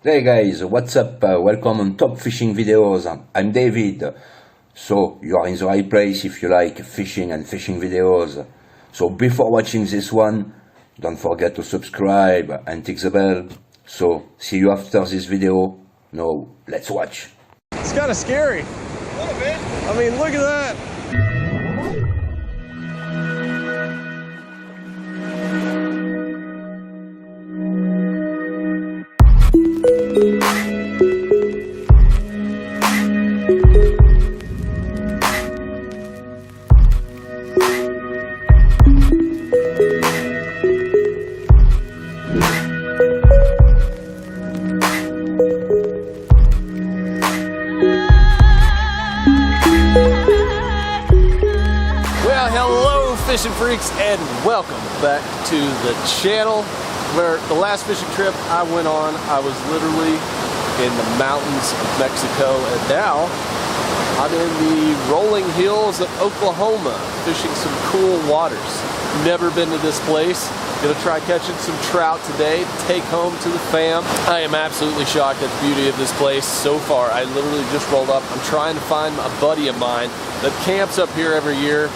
Hey guys, what's up? Welcome on Top Fishing Videos. I'm David. So you are in the right place if you like fishing and fishing videos. So before watching this one, don't forget to subscribe and tick the bell. So see you after this video. Now let's watch. It's kind of scary. A little bit. I mean, look at that. Fishing freaks, and welcome back to the channel. Where the last fishing trip I went on, I was literally in the mountains of Mexico, and now I'm in the rolling hills of Oklahoma fishing some cool waters. Never been to this place. Gonna try catching some trout today to take home to the fam. I am absolutely shocked at the beauty of this place so far. I literally just rolled up. I'm trying to find a buddy of mine that camps up here every year,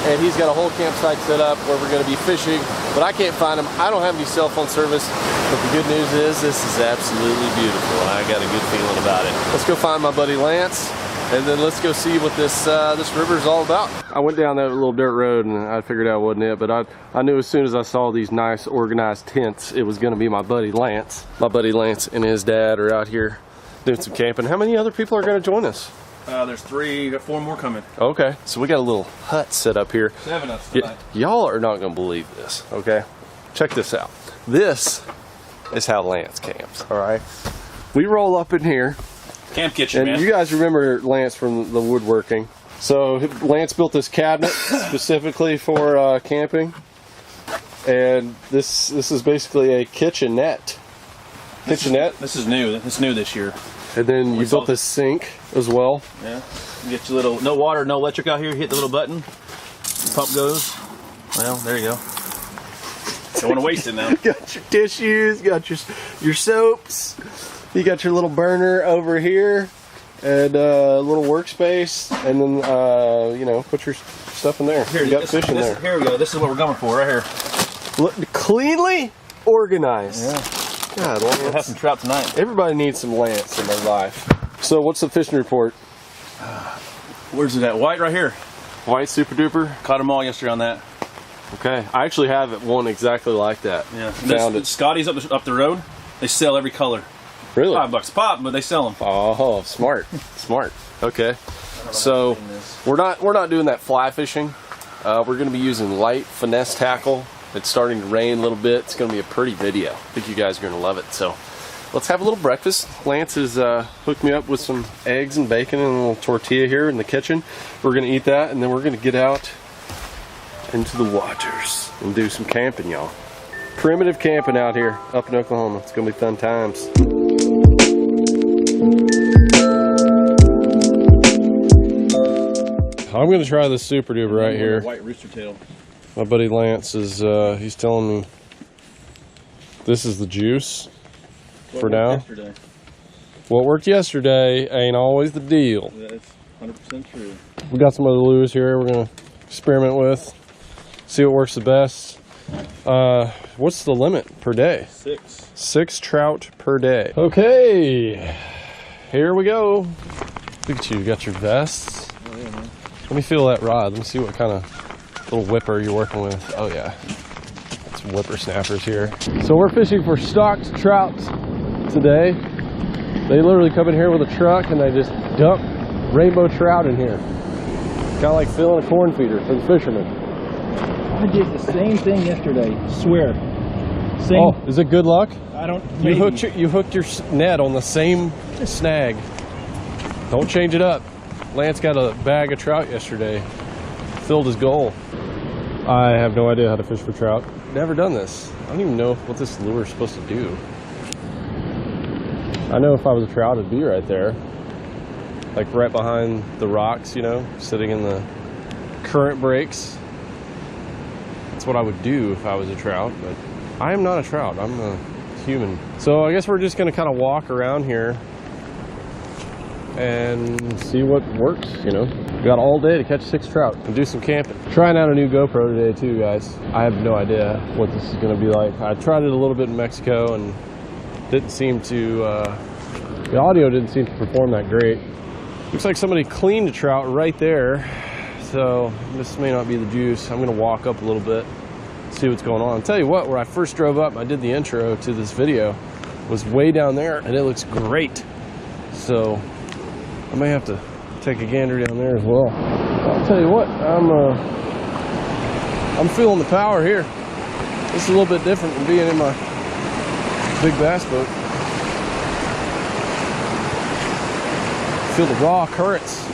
and he's got a whole campsite set up where we're going to be fishing, but I can't find him. I don't have any cell phone service, but the good news is this is absolutely beautiful, and I got a good feeling about it. Let's go find my buddy Lance, and then let's go see what this river is all about. I went down that little dirt road, and I figured out it wasn't it, but I knew as soon as I saw these nice organized tents, it was going to be my buddy Lance. My buddy Lance and his dad are out here doing some camping. How many other people are going to join us? There's 3, got 4 more coming. Okay, so we got a little hut set up here. 7 of us tonight. Y'all are not gonna believe this, okay? Check this out. This is how Lance camps, all right? We roll up in here. Camp kitchen, and man. You guys remember Lance from the woodworking. So Lance built this cabinet specifically for camping. And this is basically a kitchenette. Kitchenette? This is new. It's new this year. And then you built this sink as well. Yeah. You get your little, no water, no electric out here. You hit the little button. The pump goes. Well, there you go. Don't want to waste it now. Got your tissues, got your soaps. You got your little burner over here, and a little workspace, and then you know, put your stuff in there. Here, you got fish in there. Here we go. This is what we're going for right here. Look, cleanly organized. Yeah. God, we'll have some trout tonight. Everybody needs some Lance in their life. So, what's the fishing report? Where's it at? White right here. White super duper. Caught them all yesterday on that. Okay, I actually have one exactly like that. Yeah. Found it. Scotty's up the road. They sell every color. Really? $5 a pop, but they sell them. Oh, smart, smart. Okay, so we're not doing that fly fishing. We're going to be using light finesse tackle. It's starting to rain a little bit. It's going to be a pretty video. I think you guys are going to love it. So let's have a little breakfast. Lance has hooked me up with some eggs and bacon and a little tortilla here in the kitchen. We're going to eat that, and then we're going to get out into the waters and do some camping, y'all. Primitive camping out here up in Oklahoma. It's going to be fun times. I'm going to try this super duper right here. White rooster tail. My buddy Lance is, he's telling me this is the juice for now. Yesterday. What worked yesterday ain't always the deal. That's 100% true. We got some other lures here we're going to experiment with, see what works the best. What's the limit per day? 6. 6 trout per day. Okay, here we go. Look at you, got your vests. Oh, yeah, man. Let me feel that rod. Let me see what kind of little whipper you're working with. Oh yeah, some whippersnappers here. So we're fishing for stocked trout today. They literally come in here with a truck and they just dump rainbow trout in here. Kind of like filling a corn feeder for the fishermen. I did the same thing yesterday. Swear. Same. Oh, is it good luck? I don't. You hooked your net on the same snag. Don't change it up. Lance got a bag of trout yesterday. Filled his goal. I have no idea how to fish for trout. Never done this. I don't even know what this lure is supposed to do. I know if I was a trout, it'd be right there. Like right behind the rocks, you know, sitting in the current breaks. That's what I would do if I was a trout, but I am not a trout. I'm a human. So I guess we're just gonna kind of walk around here and see what works, you know. We got all day to catch 6 trout and do some camping. Trying out a new GoPro today too, guys. I have no idea what this is gonna be like. I tried it a little bit in Mexico and didn't seem to, the audio didn't seem to perform that great. Looks like somebody cleaned a trout right there. So this may not be the juice. I'm gonna walk up a little bit, see what's going on. I'll tell you what, where I first drove up, I did the intro to this video, was way down there and it looks great. So I may have to take a gander down there as well. I'll tell you what, I'm feeling the power here. This is a little bit different than being in my big bass boat. Feel the raw currents,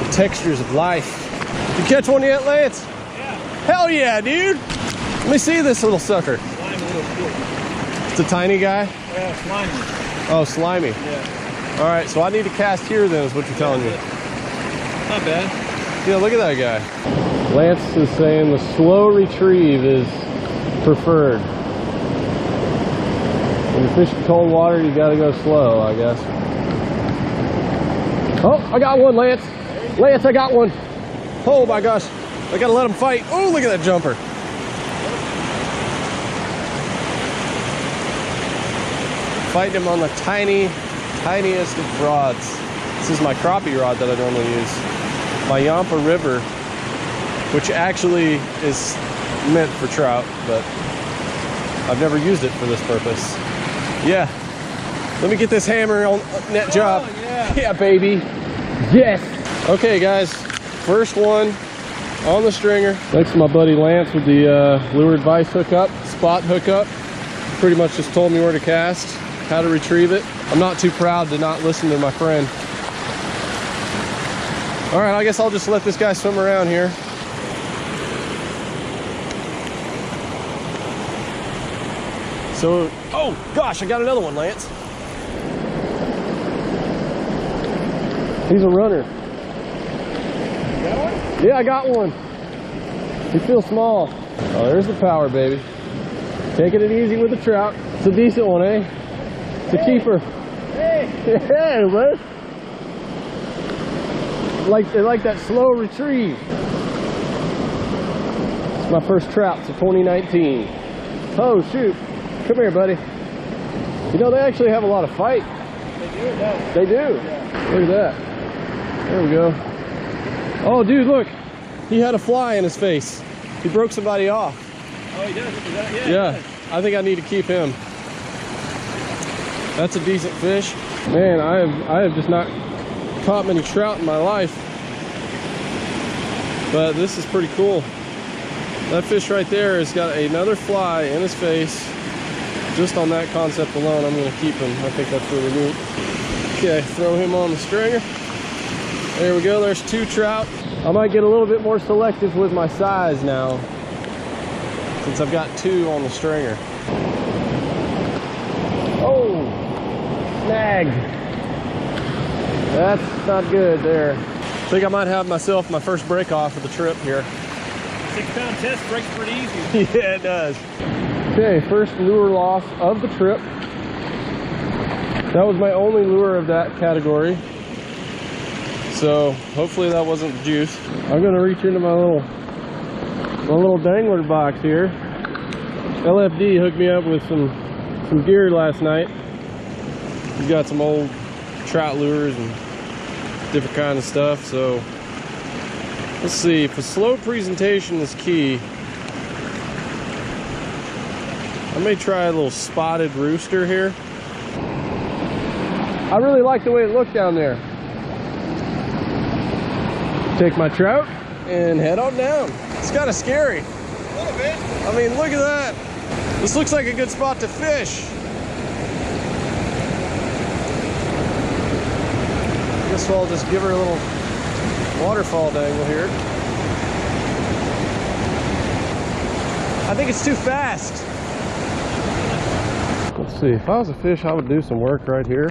the textures of life. You catch one yet, Lance? Yeah. Hell yeah, dude! Let me see this little sucker. Slimy little squirt. It's a tiny guy? Slimy. Oh, slimy. Yeah. All right, so I need to cast here then, is what you're telling me. Not bad. Yeah, look at that guy. Lance is saying the slow retrieve is preferred. When you fish in cold water, you gotta go slow, I guess. Oh, I got one, Lance. Lance, I got one. Oh my gosh, I gotta let him fight. Oh, look at that jumper. Fighting him on the tiniest of rods. This is my crappie rod that I normally use. My Yampa River, which actually is meant for trout, but I've never used it for this purpose. Yeah, let me get this hammer on net job. Oh, yeah. Yeah, baby. Yes. Okay, guys, first one on the stringer. Thanks to my buddy Lance with the lure advice hookup, spot hookup. Pretty much just told me where to cast, how to retrieve it. I'm not too proud to not listen to my friend. All right, I guess I'll just let this guy swim around here. So, oh gosh, I got another one, Lance. He's a runner. You got one? Yeah, I got one. He feels small. Oh, there's the power, baby. Taking it easy with the trout. It's a decent one, eh? It's a keeper. Hey! Yeah, bud. They like that slow retrieve. It's my first trout for 2019. Oh, shoot. Come here, buddy. You know, they actually have a lot of fight. They do, no? They do. Yeah. Look at that. There we go. Oh, dude, look. He had a fly in his face. He broke somebody off. Oh, he does? Is that, yeah. Yeah, I think I need to keep him. That's a decent fish. Man, I have just not caught many trout in my life. But this is pretty cool. That fish right there has got another fly in his face. Just on that concept alone, I'm going to keep him. I think that's really neat. Okay, throw him on the stringer. There we go, there's 2 trout. I might get a little bit more selective with my size now, since I've got 2 on the stringer. Oh, snag. That's not good there. I think I might have myself my first break off of the trip here. 6-pound test breaks pretty easy. Yeah, it does. Okay, first lure loss of the trip. That was my only lure of that category. So hopefully that wasn't juice. I'm gonna reach into my little dangler box here. LFD hooked me up with some gear last night. We've got some old trout lures and different kind of stuff. So let's see, if a slow presentation is key, I may try a little spotted rooster here. I really like the way it looked down there. Take my trout and head on down. It's kind of scary. A little bit. I mean, look at that. This looks like a good spot to fish. I guess I'll just give her a little waterfall dangle here. I think it's too fast. Let's see, if I was a fish, I would do some work right here.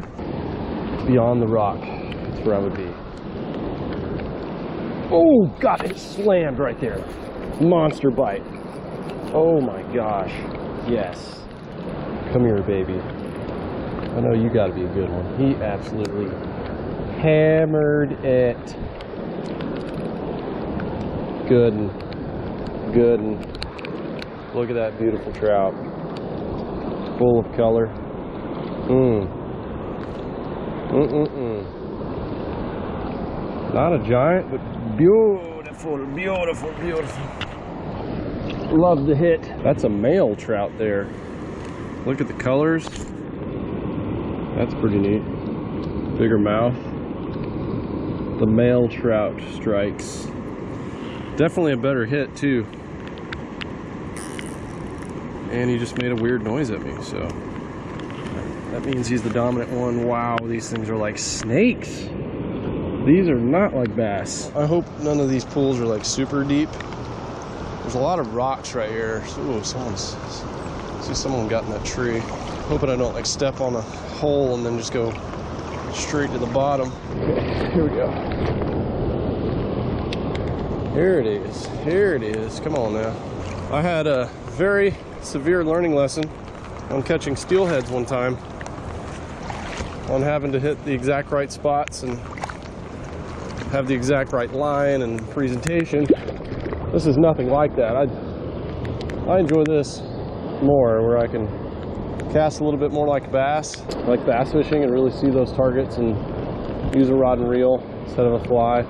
Beyond the rock, that's where I would be. Oh, God, it slammed right there. Monster bite. Oh my gosh, yes. Come here, baby. I know you got to be a good one. He absolutely hammered it. Good one. Good one. Look at that beautiful trout. Full of color. Not a giant, but beautiful, beautiful, beautiful. Love the hit. That's a male trout there. Look at the colors. That's pretty neat. Bigger mouth. The male trout strikes. Definitely a better hit too. And he just made a weird noise at me, so that means he's the dominant one. Wow, these things are like snakes. These are not like bass. I hope none of these pools are like super deep. There's a lot of rocks right here. Ooh, see someone got in that tree. Hoping I don't like step on a hole and then just go straight to the bottom. Okay, here we go. Here it is. Here it is. Come on now. I had a very severe learning lesson on catching steelheads one time, on having to hit the exact right spots and have the exact right line and presentation. This is nothing like that. I enjoy this more, where I can cast a little bit more like bass, like bass fishing, and really see those targets and use a rod and reel instead of a fly.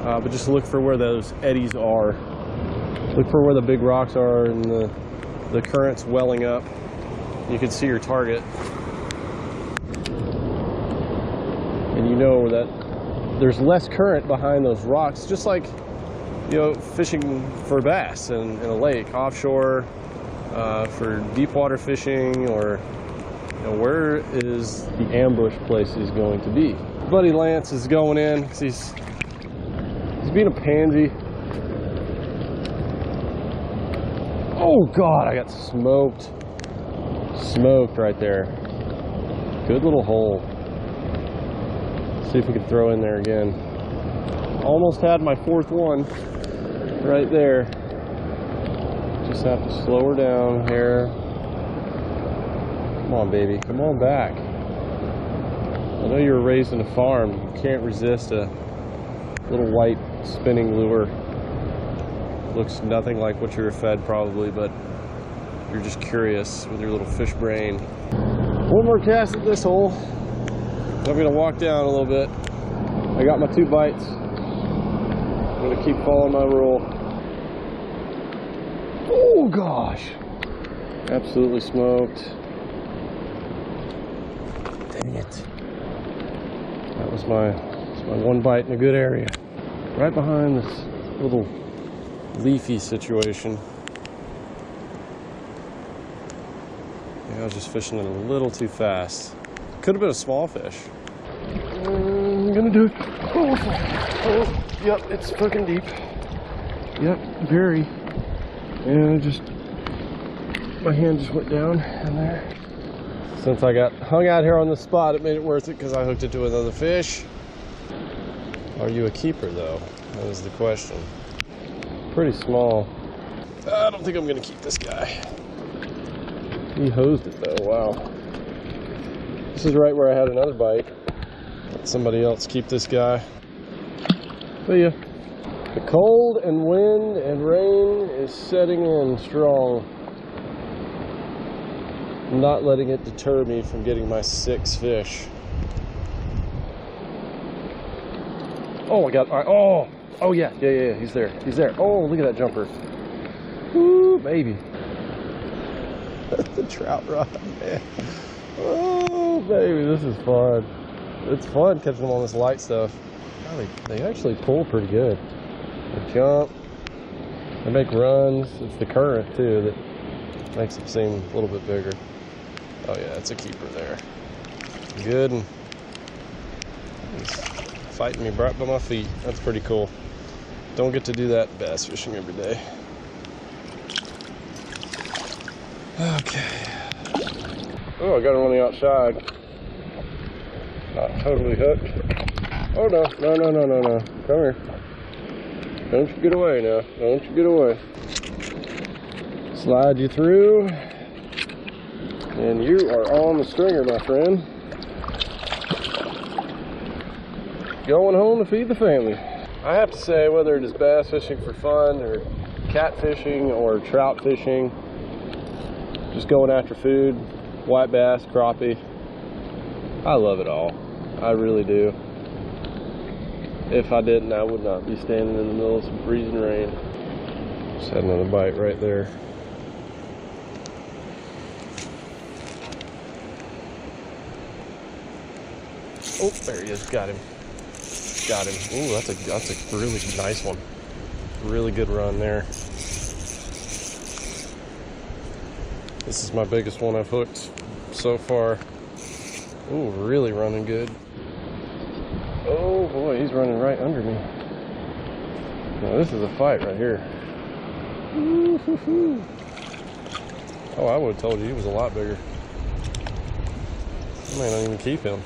But just look for where those eddies are. Look for where the big rocks are and the current's welling up. You can see your target. And you know that there's less current behind those rocks, just like, you know, fishing for bass in a lake, offshore, for deep water fishing, or, you know, where is the ambush place is going to be. Buddy Lance is going in because he's being a pansy. Oh God, I got smoked. Smoked right there. Good little hole. See if we can throw in there again. Almost had my fourth one right there. Just have to slow her down here. Come on, baby. Come on back. I know you were raised in a farm. You can't resist a little white spinning lure. Looks nothing like what you're fed probably, but you're just curious with your little fish brain. One more cast at this hole. I'm gonna walk down a little bit. I got my 2 bites. I'm gonna keep following my rule. Oh gosh. Absolutely smoked. Dang it. That was my 1 bite in a good area. Right behind this little leafy situation. Yeah, I was just fishing it a little too fast. Could have been a small fish. I'm gonna do it. Oh, yep, it's fucking deep. Yep, very. And my hand just went down in there. Since I got hung out here on the spot, it made it worth it because I hooked it to another fish. Are you a keeper though? That is the question. Pretty small. I don't think I'm gonna keep this guy. He hosed it though, wow. This is right where I had another bite. Let somebody else keep this guy. See ya. The cold and wind and rain is setting in strong. I'm not letting it deter me from getting my 6 fish. Oh my God, all right. Oh yeah, he's there. He's there. Oh, look at that jumper. Woo, baby. That's the trout rod, man. Oh, baby, this is fun. It's fun catching them on this light stuff. God, they actually pull pretty good. They jump. They make runs. It's the current, too, that makes them seem a little bit bigger. Oh, yeah, it's a keeper there. Good. And he's fighting me right by my feet. That's pretty cool. Don't get to do that bass fishing every day. Okay. Oh, I got him on the outside. Not totally hooked. Oh, no. Come here. Don't you get away now. Don't you get away. Slide you through. And you are on the stringer, my friend. Going home to feed the family. I have to say, whether it is bass fishing for fun or catfishing or trout fishing, just going after food, white bass, crappie, I love it all. I really do. If I didn't, I would not be standing in the middle of some freezing rain. Just had another bite right there. Oh, there he is. Got him. Got him. Ooh, that's a really nice one. Really good run there. This is my biggest one I've hooked so far. Ooh, really running good. Oh boy, he's running right under me. Now this is a fight right here. Ooh-hoo-hoo. Oh, I would have told you he was a lot bigger. I may not even keep him.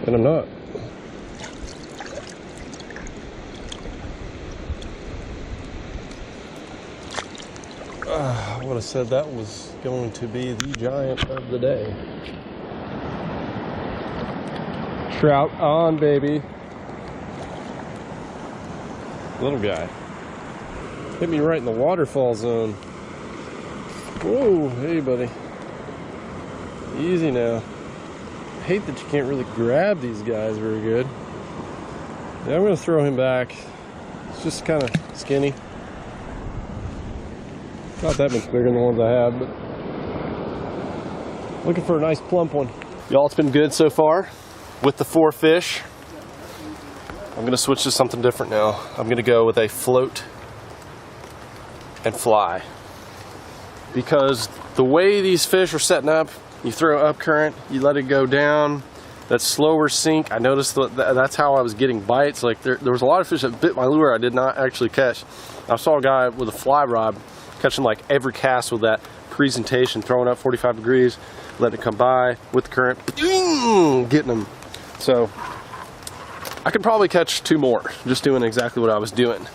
And I'm not. I would have said that was going to be the giant of the day. Trout on, baby. Little guy. Hit me right in the waterfall zone. Whoa, hey buddy. Easy now. I hate that you can't really grab these guys very good. Yeah, I'm gonna throw him back. It's just kind of skinny. Not that much bigger than the ones I have, but looking for a nice plump one. Y'all, it's been good so far with the 4 fish. I'm gonna switch to something different now. I'm gonna go with a float and fly. Because the way these fish are setting up, you throw up current, you let it go down, that slower sink. I noticed that's how I was getting bites. Like there was a lot of fish that bit my lure I did not actually catch. I saw a guy with a fly rod catching like every cast with that presentation, throwing up 45 degrees, letting it come by with the current, getting them. So I could probably catch 2 more just doing exactly what I was doing.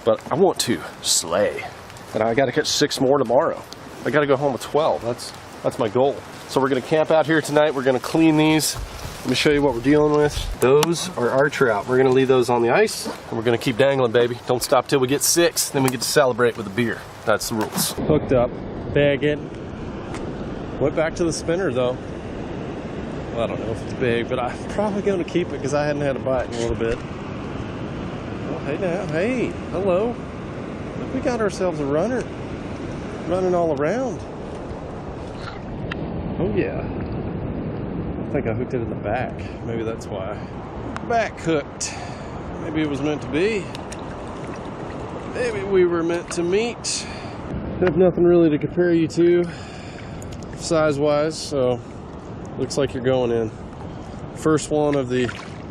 But I want to slay. And I got to catch 6 more tomorrow. I got to go home with 12. That's my goal. So we're going to camp out here tonight. We're going to clean these. Let me show you what we're dealing with. Those are our trout. We're going to leave those on the ice, and we're going to keep dangling, baby. Don't stop till we get 6. Then we get to celebrate with a beer. That's the rules. Hooked up, bagging. Went back to the spinner though. Well, I don't know if it's big, but I'm probably going to keep it because I hadn't had a bite in a little bit. Oh, hey now, hey, hello. We got ourselves a runner running all around. Oh yeah. I think I hooked it in the back. Maybe that's why. Back hooked. Maybe it was meant to be. Maybe we were meant to meet. Have nothing really to compare you to size-wise, so looks like you're going in. First one of the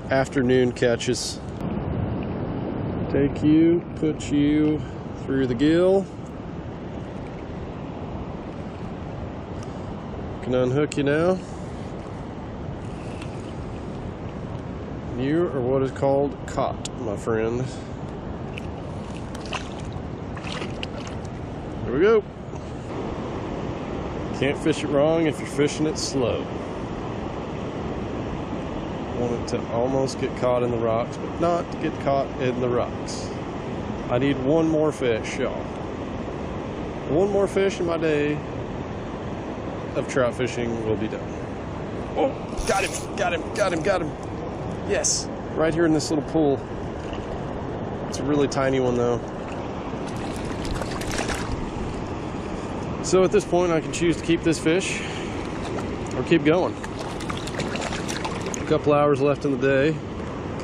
afternoon catches. Take you, put you through the gill. Can unhook you now. You are what is called caught, my friend. Here we go. Can't fish it wrong if you're fishing it slow. Want it to almost get caught in the rocks, but not to get caught in the rocks. I need one more fish, y'all. One more fish in my day of trout fishing will be done. Oh, got him, got him, got him, got him. Yes, right here in this little pool. It's a really tiny one though. So at this point I can choose to keep this fish or keep going. A couple hours left in the day.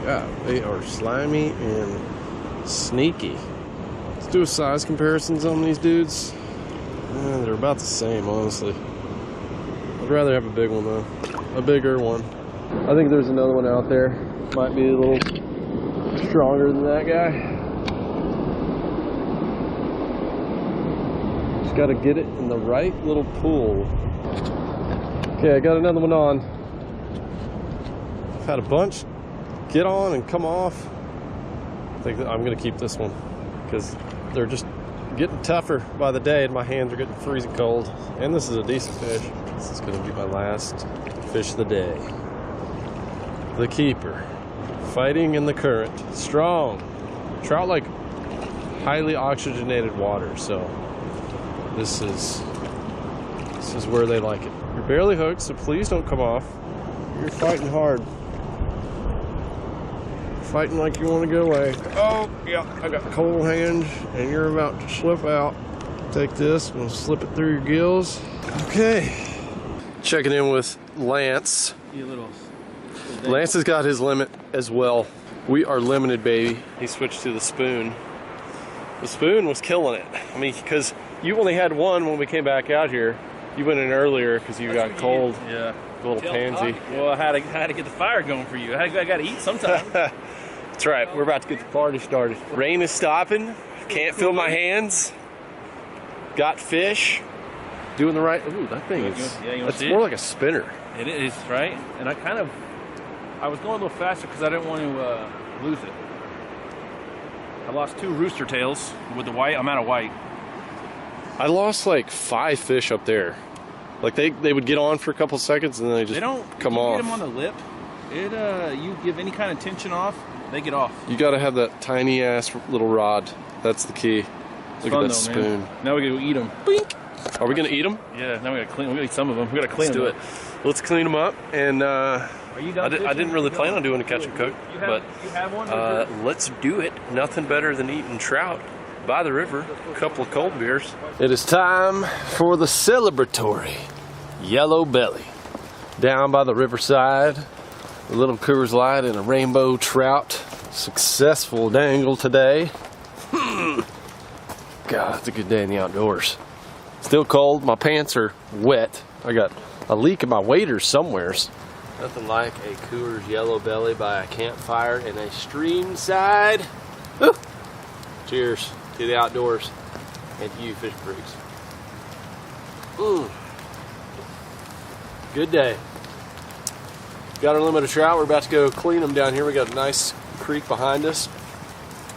God, they are slimy and sneaky. Let's do a size comparisons on these dudes. They're about the same, honestly. I'd rather have a big one though, a bigger one. I think there's another one out there. Might be a little stronger than that guy. Just gotta get it in the right little pool. Okay, I got another one on. I've had a bunch get on and come off. I think that I'm gonna keep this one because they're just getting tougher by the day, and my hands are getting freezing cold. And this is a decent fish. This is going to be my last fish of the day. The keeper, fighting in the current, strong. Trout like highly oxygenated water, so this is where they like it. You're barely hooked, so please don't come off. You're fighting hard. Fighting like you want to get away. Oh, yeah, I got cold hands, and you're about to slip out. Take this, and slip it through your gills. Okay. Checking in with Lance. Lance has got his limit as well. We are limited, baby. He switched to the spoon. The spoon was killing it. I mean, because you only had one when we came back out here. You went in earlier because you got cold. Yeah. Little pansy. Well, I had to get the fire going for you. I got to eat sometime. That's right. We're about to get the party started. Rain is stopping. Can't feel my hands. Got fish. Doing the right. Ooh, that thing is. It's more like a spinner. It is, right? And I was going a little faster because I didn't want to lose it. I lost 2 rooster tails with the white. I'm out of white. I lost like 5 fish up there. Like they would get on for a couple seconds and then they just come off. You get them on the lip. You give any kind of tension off, they get off. You got to have that tiny ass little rod. That's the key. Look at that spoon. Man. Now we gotta eat them. Bink. Are we gonna eat them? Yeah. Now we gotta clean. We gotta eat some of them. We gotta clean them. Let's do it. Let's clean them up. And are you done? I didn't really plan on doing a catch and cook, but you have one. Let's do it. Nothing better than eating trout by the river. A couple of cold beers. It is time for the celebratory yellow belly. Down by the riverside, a little Coors Light and a rainbow trout. Successful dangle today. God, it's a good day in the outdoors. Still cold. My pants are wet. I got a leak in my waders somewheres. Nothing like a Coors Yellow Belly by a campfire in a stream side. Woo. Cheers to the outdoors and to you fish freaks. Good day. Got our limit of trout. We're about to go clean them down here. We got a nice creek behind us,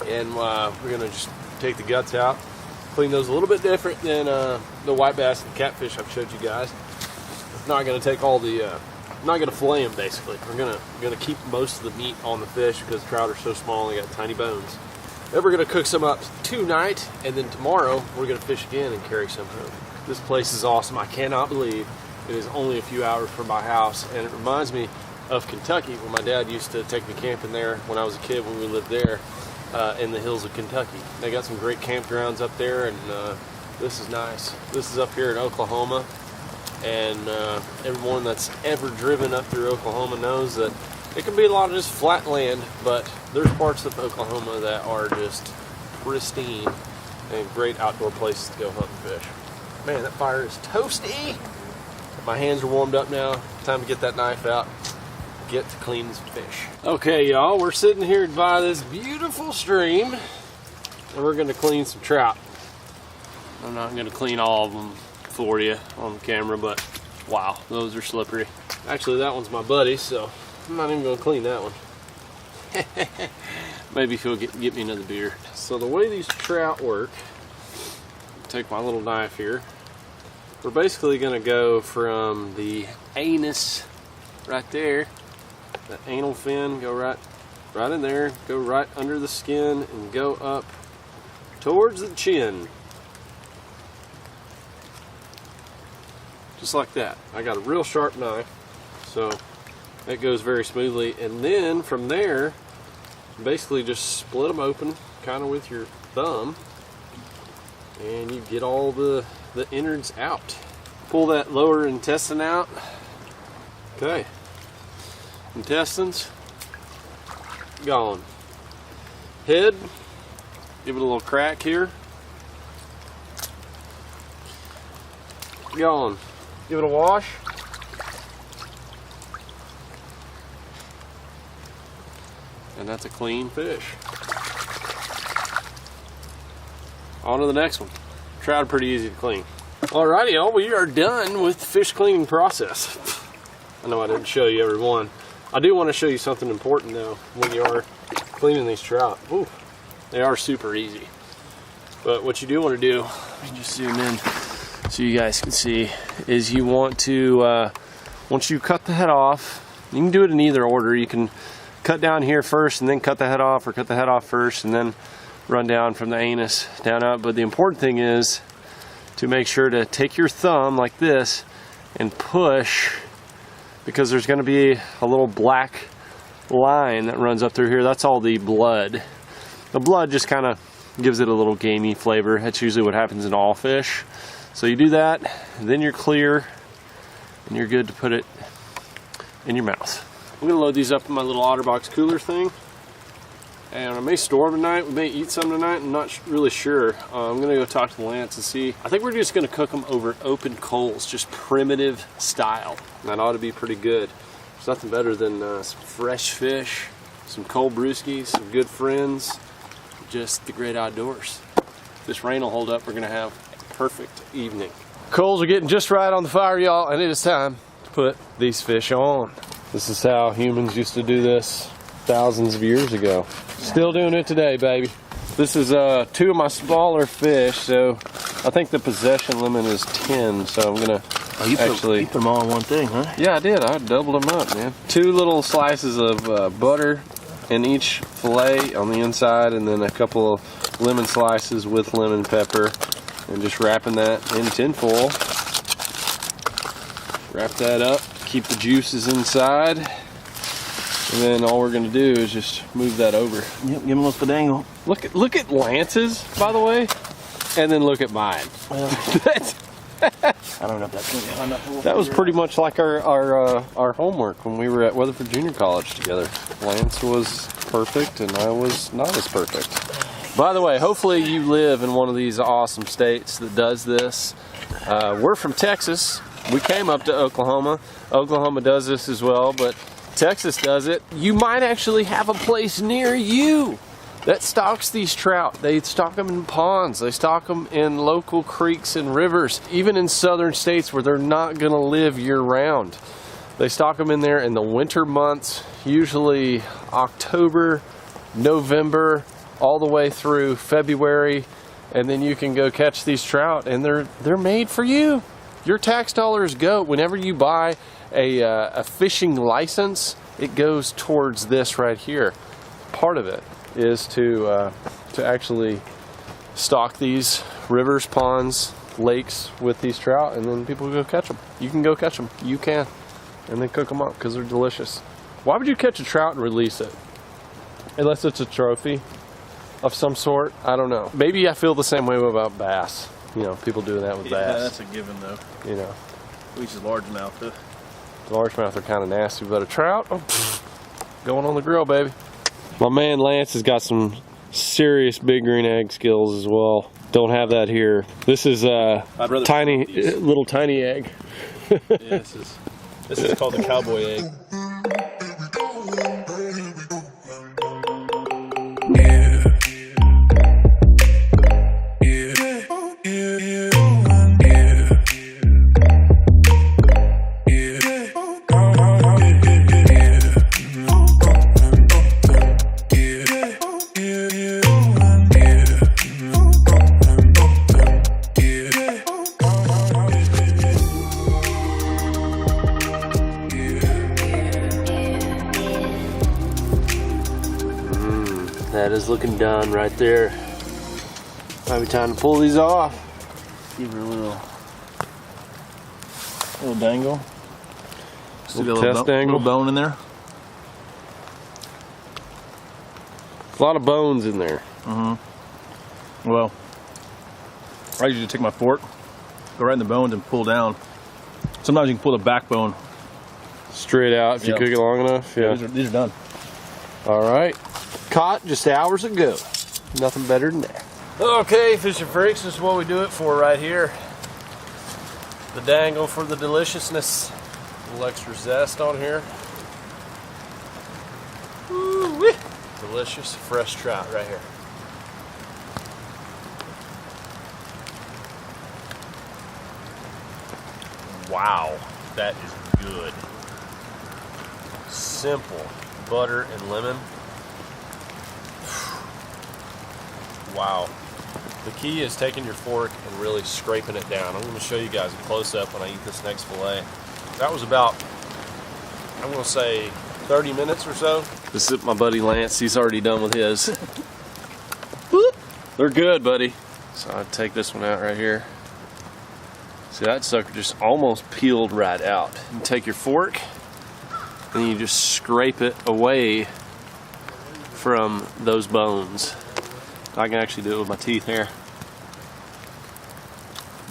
and we're gonna just take the guts out. Clean those a little bit different than the white bass and the catfish I've showed you guys. Not gonna take all the, not gonna fillet them basically. We're gonna keep most of the meat on the fish because trout are so small and they got tiny bones. Then we're gonna cook some up tonight, and then tomorrow we're gonna fish again and carry some home. This place is awesome. I cannot believe it is only a few hours from my house, and it reminds me of Kentucky when my dad used to take me camping there when I was a kid when we lived there. In the hills of Kentucky. They got some great campgrounds up there, and this is nice. This is up here in Oklahoma, and everyone that's ever driven up through Oklahoma knows that it can be a lot of just flat land, but there's parts of Oklahoma that are just pristine and great outdoor places to go hunt and fish. Man, that fire is toasty. My hands are warmed up now. Time to get that knife out. Get to clean some fish. Okay, y'all, we're sitting here by this beautiful stream, and we're gonna clean some trout. I'm not gonna clean all of them for you on the camera, but wow, those are slippery. Actually, that one's my buddy, so I'm not even gonna clean that one. Maybe if he'll get me another beer. So the way these trout work, take my little knife here. We're basically gonna go from the anus right there. The anal fin, go right in there, go right under the skin, and go up towards the chin. Just like that. I got a real sharp knife, so it goes very smoothly. And then from there, basically just split them open, kind of with your thumb, and you get all the innards out. Pull that lower intestine out. Okay. Intestines, gone. Head, give it a little crack here. Gone. Give it a wash. And that's a clean fish. On to the next one. Trout are pretty easy to clean. Alrighty, y'all, we are done with the fish cleaning process. I know I didn't show you every one. I do want to show you something important though when you are cleaning these trout. Ooh, they are super easy. But what you do want to do, let me just zoom in so you guys can see, is you want to, once you cut the head off, you can do it in either order. You can cut down here first and then cut the head off, or cut the head off first and then run down from the anus down up. But the important thing is to make sure to take your thumb like this and push, because there's going to be a little black line that runs up through here. That's all the blood. The blood just kind of gives it a little gamey flavor. That's usually what happens in all fish. So you do that, then you're clear and you're good to put it in your mouth. I'm gonna load these up in my little OtterBox cooler thing, and I may store them tonight. We may eat some tonight. I'm not really sure. I'm gonna go talk to Lance and see. I think we're just gonna cook them over open coals, just primitive style. That ought to be pretty good. There's nothing better than some fresh fish, some cold brewskis, some good friends, just the great outdoors. If this rain will hold up, we're gonna have a perfect evening. Coals are getting just right on the fire, y'all, and it is time to put these fish on. This is how humans used to do this thousands of years ago. Still doing it today, baby. This is 2 of my smaller fish, so I think the possession limit is 10, so I'm gonna you put them all in one thing, huh? Yeah, I did. I doubled them up, man. 2 little slices of butter in each fillet on the inside, and then a couple of lemon slices with lemon pepper, and just wrapping that in tin foil. Wrap that up, keep the juices inside, and then all we're gonna do is just move that over. Yep, give him a little dangle. Look at Lance's, by the way, and then look at mine. Well, I don't know if that's gonna be enough. That was pretty much like our homework when we were at Weatherford Junior College together. Lance was perfect and I was not as perfect. By the way, hopefully you live in one of these awesome states that does this. We're from Texas. We came up to Oklahoma. Oklahoma does this as well, but Texas does it. You might actually have a place near you that stocks these trout. They stock them in ponds. They stock them in local creeks and rivers, even in southern states where they're not gonna live year round. They stock them in there in the winter months, usually October, November, all the way through February, and then you can go catch these trout, and they're made for you. Your tax dollars go, whenever you buy a fishing license, it goes towards this right here. Part of it is to actually stock these rivers, ponds, lakes with these trout, and then people go catch them. You can go catch them. You can. And then cook them up because they're delicious. Why would you catch a trout and release it? Unless it's a trophy of some sort. I don't know. Maybe I feel the same way about bass. You know, people doing that with bass. Yeah, that's a given though. You know. At least it's largemouth though. Largemouth are kind of nasty, but a trout, oh, going on the grill, baby. My man Lance has got some serious big green egg skills as well. Don't have that here. This is a tiny, little tiny egg. Yeah, this is called the cowboy egg. That is looking done right there. Might be time to pull these off. Give her a little dangle. Still got a little bone in there. A lot of bones in there. Well, I usually take my fork, go right in the bones and pull down. Sometimes you can pull the backbone Straight out if you cook it long enough. Yeah. These are done. All right. Caught just hours ago. Nothing better than that. Okay, fishing freaks, this is what we do it for right here. The dangle for the deliciousness. A little extra zest on here. Woo-wee. Delicious fresh trout right here. Wow, that is good. Simple butter and lemon. Wow. The key is taking your fork and really scraping it down. I'm going to show you guys a close-up when I eat this next fillet. That was about, I'm going to say, 30 minutes or so. This is my buddy Lance. He's already done with his. They're good, buddy. So I take this one out right here. See, that sucker just almost peeled right out. You take your fork and you just scrape it away from those bones. I can actually do it with my teeth here.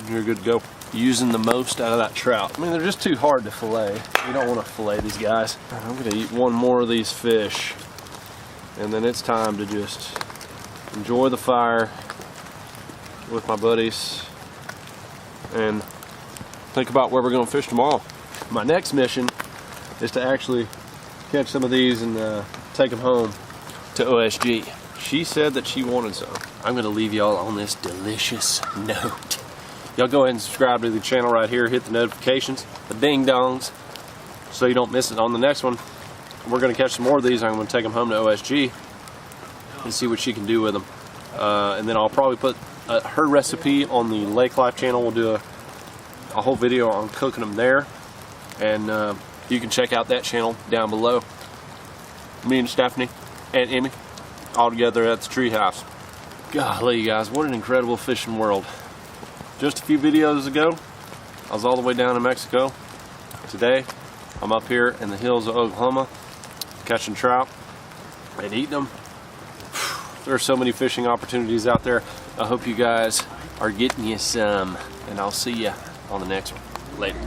You're good to go. Using the most out of that trout. I mean, they're just too hard to fillet. You don't want to fillet these guys. I'm gonna eat one more of these fish, and then it's time to just enjoy the fire with my buddies and think about where we're gonna fish tomorrow. My next mission is to actually catch some of these and take them home to OSG. She said that she wanted some. I'm gonna leave y'all on this delicious note. Y'all go ahead and subscribe to the channel right here. Hit the notifications, the ding dongs, so you don't miss it on the next one. We're gonna catch some more of these. I'm gonna take them home to OSG and see what she can do with them. And then I'll probably put her recipe on the Lake Life channel. We'll do a whole video on cooking them there. And you can check out that channel down below. Me and Stephanie and Emmy all together at the treehouse. Golly, you guys, what an incredible fishing world. Just a few videos ago, I was all the way down in Mexico. Today, I'm up here in the hills of Oklahoma, catching trout and eating them. There are so many fishing opportunities out there. I hope you guys are getting you some, and I'll see you on the next one. Later.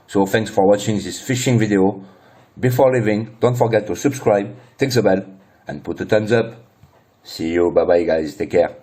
So thanks for watching this fishing video. Before leaving, don't forget to subscribe, click the bell, and put a thumbs up. See you, bye bye guys, take care.